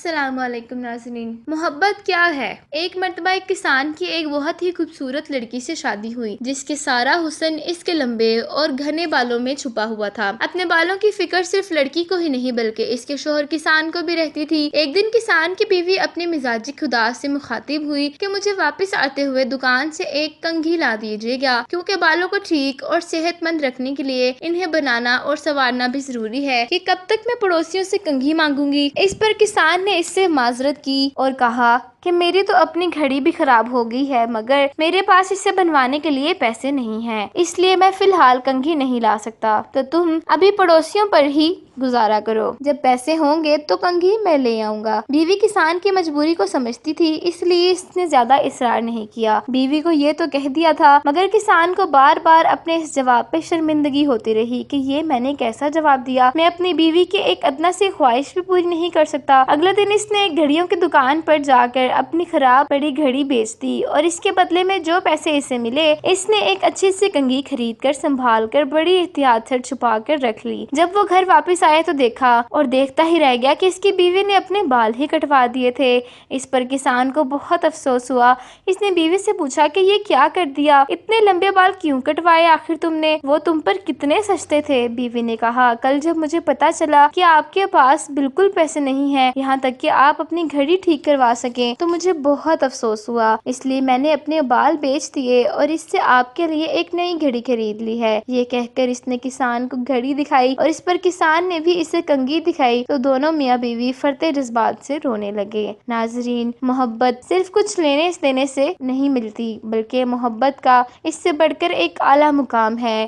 السلام علیکم ناظرین۔ محبت کیا ہے؟ ایک مرتبہ ایک کسان کی ایک بہت ہی خوبصورت لڑکی سے شادی ہوئی جس کے سارا حسن اس کے لمبے اور گھنے بالوں میں چھپا ہوا تھا۔ اپنے بالوں کی فکر صرف لڑکی کو ہی نہیں بلکہ اس کے شوہر کسان کو بھی رہتی تھی۔ ایک دن کسان کی بیوی اپنی مزاجی خدا سے مخاطب ہوئی کہ مجھے واپس آتے ہوئے دکان سے ایک کنگھی لا دیجیے گا، کیونکہ بالوں کو ٹھیک اور صحت مند رکھنے کے لیے انہیں بنانا اور سنوارنا بھی ضروری ہے کہ کب تک میں پڑوسیوں سے کنگھی مانگوں گی۔ اس پر کسان نے اس سے معذرت کی اور کہا کہ میری تو اپنی گھڑی بھی خراب ہو گئی ہے، مگر میرے پاس اسے بنوانے کے لیے پیسے نہیں ہیں، اس لیے میں فی الحال کنگھی نہیں لا سکتا، تو تم ابھی پڑوسیوں پر ہی گزارا کرو، جب پیسے ہوں گے تو کنگھی میں لے آؤں گا۔ بیوی کسان کی مجبوری کو سمجھتی تھی، اس لیے اس نے زیادہ اصرار نہیں کیا۔ بیوی کو یہ تو کہہ دیا تھا، مگر کسان کو بار بار اپنے اس جواب پہ شرمندگی ہوتی رہی کہ یہ میں نے کیسا جواب دیا، میں اپنی بیوی کی ایک ادنا سی خواہش بھی پوری نہیں کر سکتا۔ اگلے دن اس نے ایک گھڑیوں کی دکان پر جا کر اپنی خراب پڑی گھڑی بیچ دی اور اس کے بدلے میں جو پیسے اسے ملے اس نے ایک اچھی سی کنگھی خرید کر سنبھال کر بڑی احتیاط سے چھپا کر رکھ لی۔ جب وہ گھر واپس آئے تو دیکھا اور دیکھتا ہی رہ گیا کہ اس کی بیوی نے اپنے بال ہی کٹوا دیے تھے۔ اس پر کسان کو بہت افسوس ہوا۔ اس نے بیوی سے پوچھا کہ یہ کیا کر دیا، اتنے لمبے بال کیوں کٹوائے آخر تم نے، وہ تم پر کتنے سستے تھے؟ بیوی نے کہا، کل جب مجھے پتا چلا کہ آپ کے پاس بالکل پیسے نہیں ہیں یہاں تک کہ آپ اپنی گھڑی ٹھیک کروا سکیں تو مجھے بہت افسوس ہوا، اس لیے میں نے اپنے بال بیچ دیے اور اس سے آپ کے لیے ایک نئی گھڑی خرید لی ہے۔ یہ کہہ کر اس نے کسان کو گھڑی دکھائی اور اس پر کسان نے بھی اسے کنگھی دکھائی تو دونوں میاں بیوی فرتے جذبات سے رونے لگے۔ ناظرین، محبت صرف کچھ لینے دینے سے نہیں ملتی، بلکہ محبت کا اس سے بڑھ کر ایک اعلیٰ مقام ہے۔